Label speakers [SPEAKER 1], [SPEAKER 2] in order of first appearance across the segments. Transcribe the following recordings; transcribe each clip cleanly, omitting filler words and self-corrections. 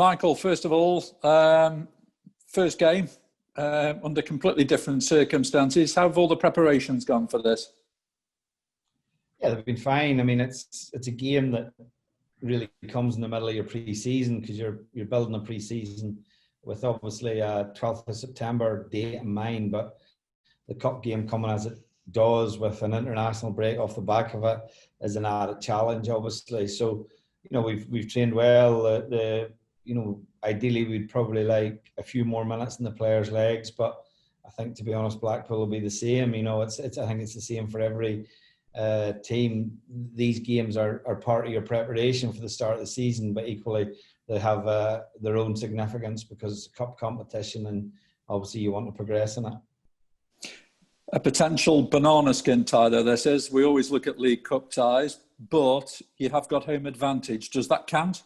[SPEAKER 1] Michael, first of all, first game under completely different circumstances. How have all the preparations gone for this?
[SPEAKER 2] Yeah, they've been fine. I mean, it's a game that really comes in the middle of your pre-season because you're building a pre-season with obviously a 12th of September date in mind, but the cup game coming as it does with an international break off the back of it is an added challenge, obviously. So, we've trained well. Ideally we'd probably like a few more minutes in the players' legs, but I think, to be honest, Blackpool will be the same. I think it's the same for every team. These games are part of your preparation for the start of the season, but equally they have their own significance because it's a cup competition and obviously you want to progress in it.
[SPEAKER 1] A potential banana skin tie, though, this is. We always look at League Cup ties, but you have got home advantage. Does that count?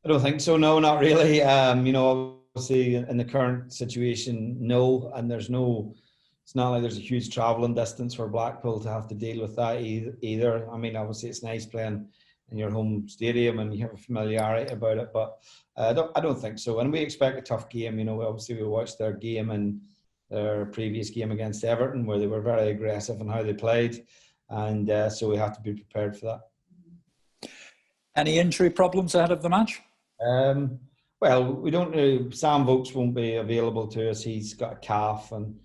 [SPEAKER 2] I don't think so. No, not really. Obviously in the current situation, no. And it's not like there's a huge travelling distance for Blackpool to have to deal with that either. I mean, obviously it's nice playing in your home stadium and you have a familiarity about it, but I don't think so. And we expect a tough game. Obviously we watched their game and their previous game against Everton where they were very aggressive in how they played. And so we have to be prepared for that.
[SPEAKER 1] Any injury problems ahead of the match?
[SPEAKER 2] Well, we don't know. Sam Vokes won't be available to us. He's got a calf, and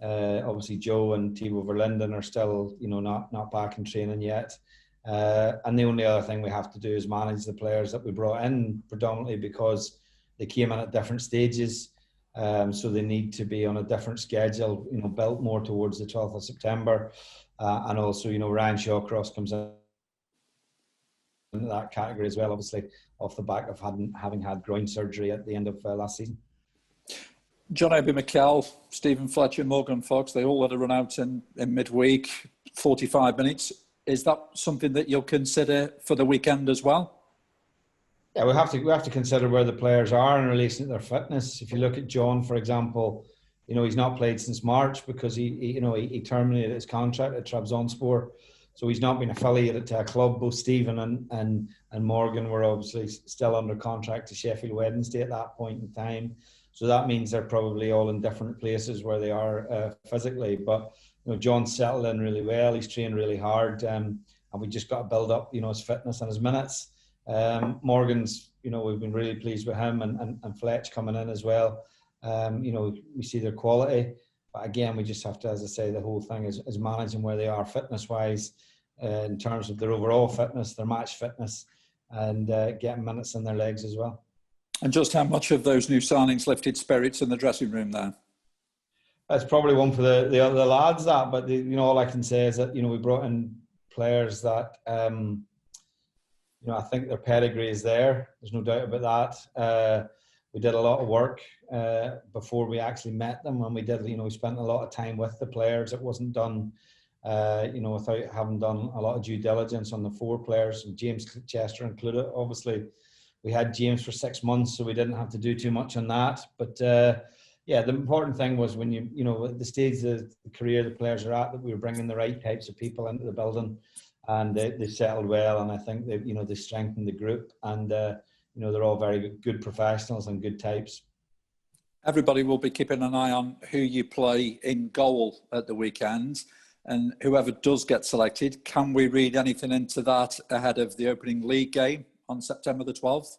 [SPEAKER 2] obviously Joe and Thibaut Verlinden are still, not back in training yet. And the only other thing we have to do is manage the players that we brought in, predominantly because they came in at different stages. So they need to be on a different schedule, built more towards the 12th of September. And also, Ryan Shawcross comes in that category as well, obviously off the back of having had groin surgery at the end of last season.
[SPEAKER 1] John Obi Mikel, Stephen Fletcher, Morgan Fox, they all had a run out in midweek, 45 minutes. Is that something that you'll consider for the weekend as well?
[SPEAKER 2] Yeah, we have to consider where the players are in relation to their fitness. If you look at John, for example, he's not played since March because he terminated his contract at Trabzonspor. So he's not been affiliated to a club. Both Stephen and Morgan were obviously still under contract to Sheffield Wednesday at that point in time. So that means they're probably all in different places where they are physically. But John's settled in really well. He's trained really hard, and we just got to build up his fitness and his minutes. Morgan's, we've been really pleased with him and Fletch coming in as well. We see their quality. But again, we just have to, as I say, the whole thing is managing where they are fitness-wise in terms of their overall fitness, their match fitness, and getting minutes in their legs as well.
[SPEAKER 1] And just how much of those new signings lifted spirits in the dressing room there?
[SPEAKER 2] That's probably one for the other lads, but all I can say is that, we brought in players that, I think their pedigree is there. There's no doubt about that. We did a lot of work before we actually met them. When we did, we spent a lot of time with the players. It wasn't done, without having done a lot of due diligence on the four players, and James Chester included. Obviously, we had James for 6 months, so we didn't have to do too much on that. But the important thing was when at the stage of the career the players are at, that we were bringing the right types of people into the building, and they settled well. And I think they strengthened the group, and they're all very good professionals and good types.
[SPEAKER 1] Everybody will be keeping an eye on who you play in goal at the weekend, and whoever does get selected, can we read anything into that ahead of the opening league game on September the 12th?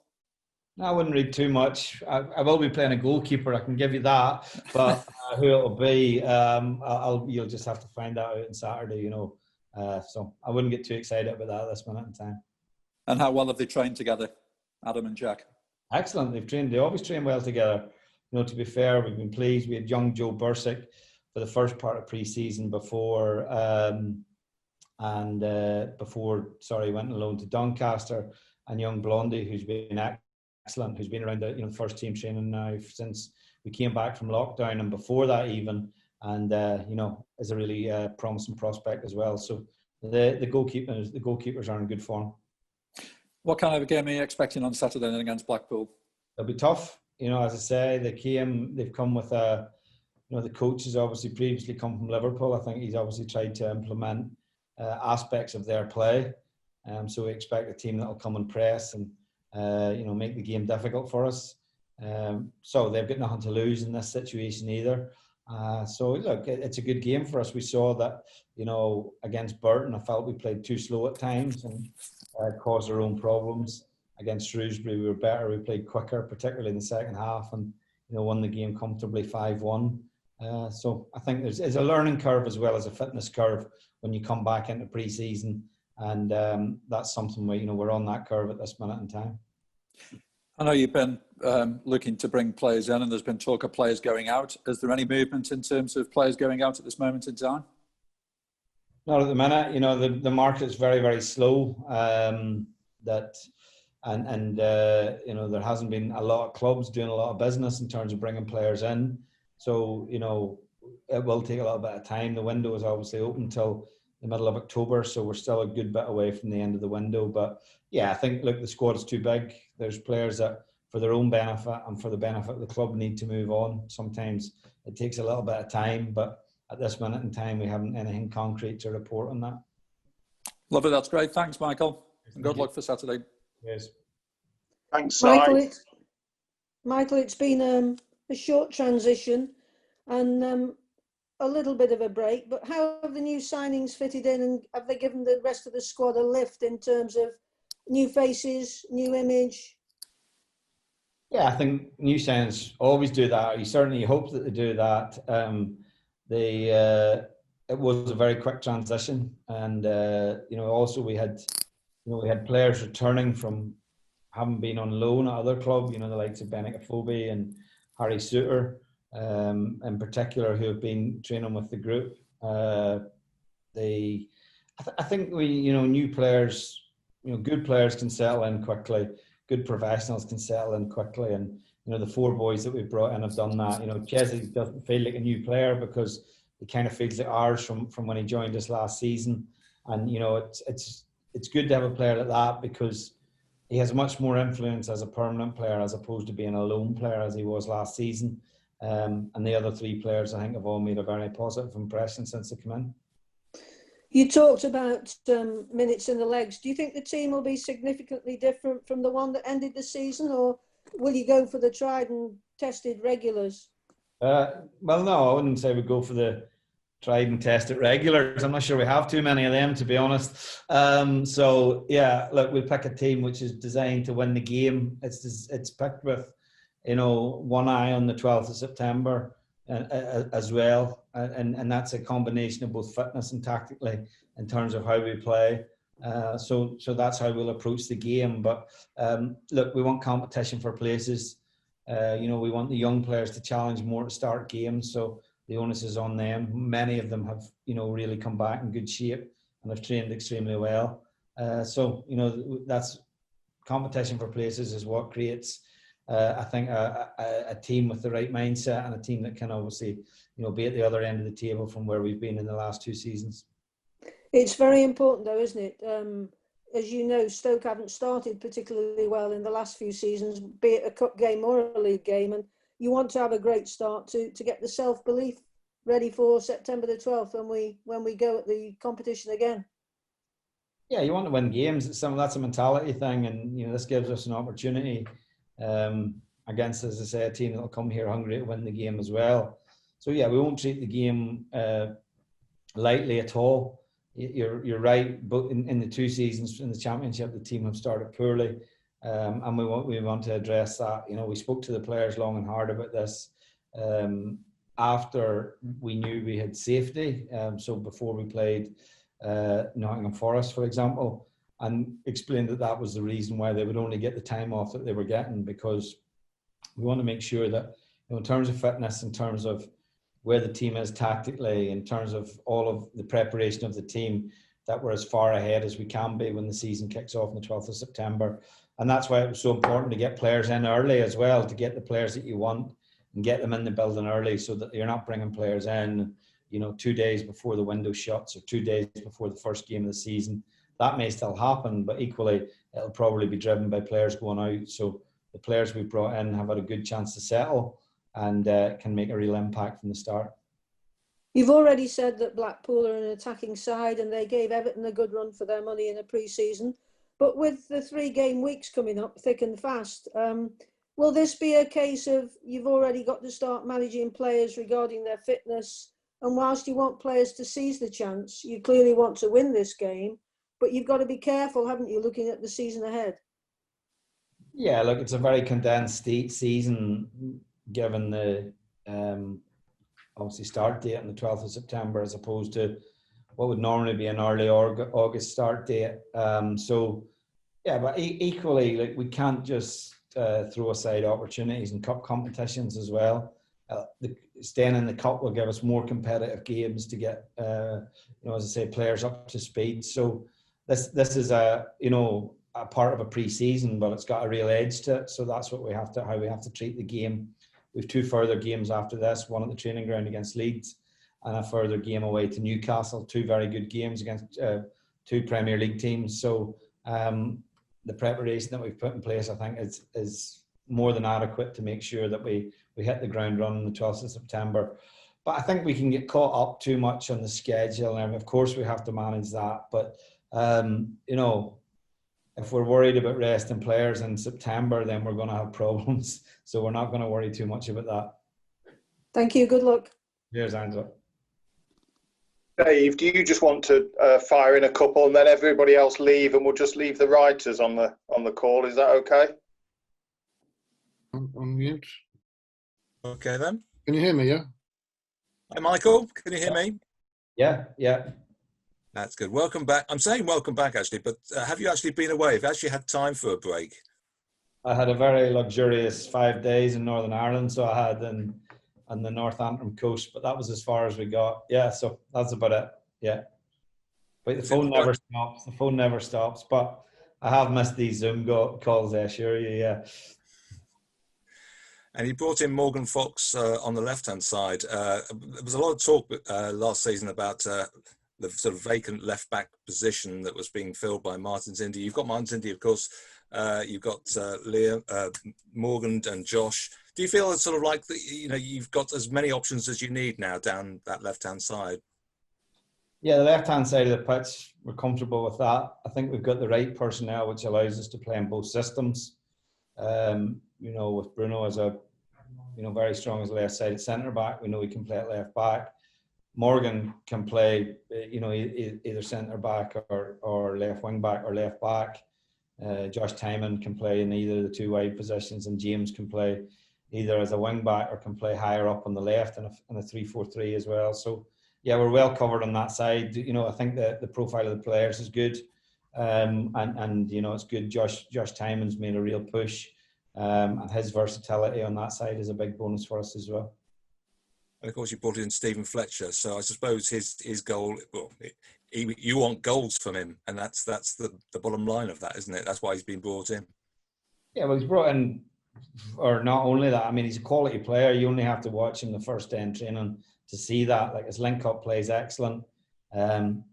[SPEAKER 2] No, I wouldn't read too much. I will be playing a goalkeeper, I can give you that, but who it'll be, you'll just have to find that out on Saturday, so I wouldn't get too excited about that at this minute in time.
[SPEAKER 1] And how well have they trained together, Adam and Jack?
[SPEAKER 2] Excellent. They always train well together. To be fair, we've been pleased. We had young Joe Bursick for the first part of pre-season before he went on loan to Doncaster, and young Blondie, who's been excellent, who's been around the first team training now since we came back from lockdown and before that even, and is a really promising prospect as well. So the goalkeepers are in good form.
[SPEAKER 1] What kind of a game are you expecting on Saturday then against Blackpool?
[SPEAKER 2] It'll be tough. As I say, they've come with the coach has obviously previously come from Liverpool. I think he's obviously tried to implement aspects of their play. So we expect a team that'll come and press and make the game difficult for us. So they've got nothing to lose in this situation either. So look, it's a good game for us. We saw that, against Burton, I felt we played too slow at times and caused our own problems. Against Shrewsbury, we were better. We played quicker, particularly in the second half, and won the game comfortably 5-1. So I think there's a learning curve as well as a fitness curve when you come back into pre-season, and that's something we're on that curve at this minute in time.
[SPEAKER 1] I know you've been looking to bring players in, and there's been talk of players going out. Is there any movement in terms of players going out at this moment in time?
[SPEAKER 2] Not at the minute. The market is very, very slow. There hasn't been a lot of clubs doing a lot of business in terms of bringing players in. So it will take a little bit of time. The window is obviously open till the middle of October, so we're still a good bit away from the end of the window. But yeah, I think the squad's too big. There's players that, for their own benefit and for the benefit of the club, need to move on. Sometimes it takes a little bit of time, but at this minute in time, we haven't anything concrete to report on that.
[SPEAKER 1] Lovely, that's great. Thanks, Michael. And good luck for Saturday.
[SPEAKER 2] Yes.
[SPEAKER 3] Thanks, Si.
[SPEAKER 4] Michael, it's been a short transition and a little bit of a break, but how have the new signings fitted in, and have they given the rest of the squad a lift in terms of new faces, new image?
[SPEAKER 2] Yeah, I think new signings always do that. You certainly hope that they do that. It was a very quick transition, and also we had players returning from having been on loan at other clubs. The likes of Benik Afobe and Harry Suter, in particular, who have been training with the group. I think new players, good players can settle in quickly. Good professionals can settle in quickly, and the four boys that we've brought in have done that. Chesney doesn't feel like a new player because he kind of feels like ours from when he joined us last season, and it's good to have a player like that because he has much more influence as a permanent player as opposed to being a lone player as he was last season. And the other three players, I think, have all made a very positive impression since they come in.
[SPEAKER 4] You talked about minutes in the legs. Do you think the team will be significantly different from the one that ended the season, or will you go for the tried and tested regulars?
[SPEAKER 2] Well, no, I wouldn't say we go for the tried and tested regulars. I'm not sure we have too many of them, to be honest. So yeah, look, we'll pick a team which is designed to win the game. It's picked with, one eye on the 12th of September as well, and that's a combination of both fitness and tactically in terms of how we play. So that's how we'll approach the game. But look, we want competition for places. We want the young players to challenge more to start games. So the onus is on them. Many of them have, really come back in good shape and have trained extremely well. So that's competition for places is what creates, I think, a team with the right mindset and a team that can obviously, be at the other end of the table from where we've been in the last two seasons.
[SPEAKER 4] It's very important, though, isn't it? As you know, Stoke haven't started particularly well in the last few seasons, be it a cup game or a league game, and you want to have a great start to get the self-belief ready for September the 12th when we go at the competition again.
[SPEAKER 2] Yeah, you want to win games. That's a mentality thing, and this gives us an opportunity against, as I say, a team that will come here hungry to win the game as well. So yeah, we won't treat the game lightly at all. You're right, but in the two seasons in the Championship, the team have started poorly, and we want to address that. We spoke to the players long and hard about this after we knew we had safety. So before we played Nottingham Forest, for example, and explained that was the reason why they would only get the time off that they were getting, because we want to make sure that in terms of fitness, in terms of where the team is tactically, in terms of all of the preparation of the team, that we're as far ahead as we can be when the season kicks off on the 12th of September. And that's why it was so important to get players in early as well, to get the players that you want and get them in the building early, so that you're not bringing players in, 2 days before the window shuts or 2 days before the first game of the season. That may still happen, but equally it'll probably be driven by players going out. So the players we've brought in have had a good chance to settle and can make a real impact from the start.
[SPEAKER 4] You've already said that Blackpool are an attacking side and they gave Everton a good run for their money in the pre-season. But with the 3-game weeks coming up thick and fast, will this be a case of you've already got to start managing players regarding their fitness? And whilst you want players to seize the chance, you clearly want to win this game, but you've got to be careful, haven't you, looking at the season ahead?
[SPEAKER 2] Yeah, look, it's a very condensed season, given the obviously start date on the 12th of September as opposed to what would normally be an early August start date. So, yeah, but equally, like, we can't just throw aside opportunities in cup competitions as well. Staying in the cup will give us more competitive games to get, as I say, players up to speed. So this is a part of a pre-season, but it's got a real edge to it. So that's what how we have to treat the game. We've 2 further games after this, one at the training ground against Leeds and a further game away to Newcastle, 2 very good games against 2 Premier League teams. So the preparation that we've put in place, I think, is more than adequate to make sure that we hit the ground running on the 12th of September. But I think we can get caught up too much on the schedule. And of course, we have to manage that. But, if we're worried about resting players in September, then we're going to have problems. So we're not going to worry too much about that.
[SPEAKER 4] Thank you. Good luck.
[SPEAKER 2] Cheers, Angela.
[SPEAKER 3] Dave, do you just want to fire in a couple and then everybody else leave, and we'll just leave the writers on the call? Is that okay?
[SPEAKER 5] On mute.
[SPEAKER 6] Okay then.
[SPEAKER 5] Can you hear me? Yeah.
[SPEAKER 6] Hi Michael, can you hear me?
[SPEAKER 2] Yeah.
[SPEAKER 6] That's good. Welcome back. I'm saying welcome back actually, but have you actually been away? Have you actually had time for a break?
[SPEAKER 2] I had a very luxurious 5 days in Northern Ireland, so I had on the North Antrim coast, but that was as far as we got. Yeah, so that's about it. Yeah. But the phone never stops. The phone never stops. But I have missed these Zoom calls, I assure you, yeah.
[SPEAKER 6] And you brought in Morgan Fox on the left-hand side. There was a lot of talk last season about the sort of vacant left-back position that was being filled by Martins Indi. You've got Martins Indi, of course. You've got Liam, Morgan and Josh. Do you feel it's sort of like you've got as many options as you need now down that left-hand side?
[SPEAKER 2] Yeah, the left-hand side of the pitch, we're comfortable with that. I think we've got the right personnel, which allows us to play in both systems. With Bruno as a, very strong as a left-sided centre-back, we know he can play at left-back. Morgan can play, either centre-back or left wing-back or left-back. Josh Timon can play in either of the 2 wide positions, and James can play either as a wing-back or can play higher up on the left in a 3-4-3 as well. So, yeah, we're well covered on that side. I think that the profile of the players is good. And it's good. Josh Timon's made a real push. And his versatility on that side is a big bonus for us as well.
[SPEAKER 6] And of course, you brought in Stephen Fletcher. So I suppose his goal, you want goals from him, and that's the bottom line of that, isn't it? That's why he's been brought in. Yeah,
[SPEAKER 2] well, he's brought in, or not only that. I mean, he's a quality player. You only have to watch him the first day in training to see that. Like, his link-up play is excellent.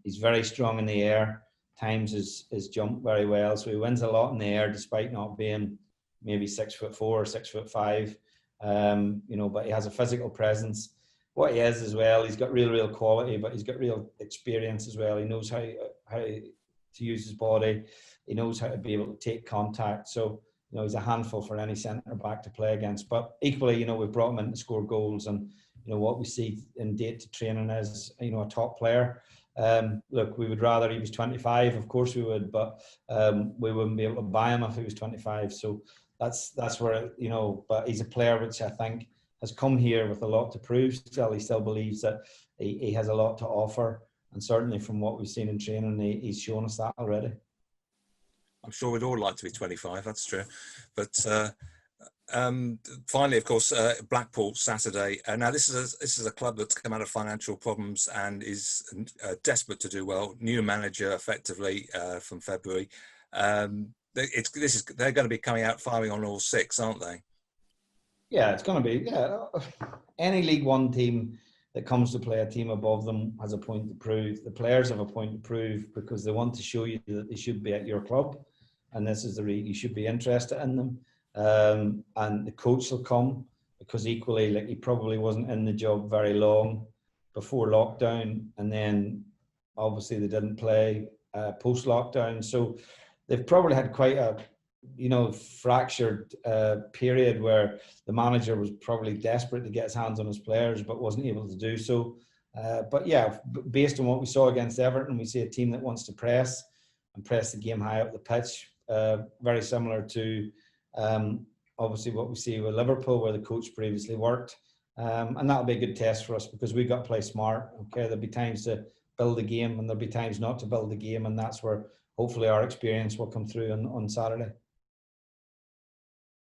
[SPEAKER 2] He's very strong in the air. Times his jump very well, so he wins a lot in the air despite not being maybe 6'4" or 6'5". But he has a physical presence. What he is as well, he's got real quality, but he's got real experience as well. He knows how to use his body. He knows how to be able to take contact. So, he's a handful for any centre back to play against. But equally, we've brought him in to score goals, and what we see in date to training is, a top player. Look, we would rather he was 25, of course we would, but we wouldn't be able to buy him if he was 25. So that's where, but he's a player which I think has come here with a lot to prove. Still, he still believes that he has a lot to offer, and certainly from what we've seen in training, he's shown us that already.
[SPEAKER 6] I'm sure we'd all like to be 25, that's true. But finally, of course, Blackpool Saturday. Now, this is a club that's come out of financial problems and is desperate to do well. New manager, effectively, from February. They're going to be coming out firing on all 6, aren't they?
[SPEAKER 2] Yeah, it's going to be. Yeah, any League One team that comes to play a team above them has a point to prove. The players have a point to prove because they want to show you that they should be at your club, and this is you should be interested in them. And the coach will come because equally, like, he probably wasn't in the job very long before lockdown, and then obviously they didn't play post lockdown. So they've probably had quite a, fractured period where the manager was probably desperate to get his hands on his players, but wasn't able to do so. But yeah, based on what we saw against Everton, we see a team that wants to press the game high up the pitch. Very similar to obviously what we see with Liverpool, where the coach previously worked. And that'll be a good test for us, because we've got to play smart. Okay, there'll be times to build the game and there'll be times not to build the game, and that's where hopefully our experience will come through on Saturday.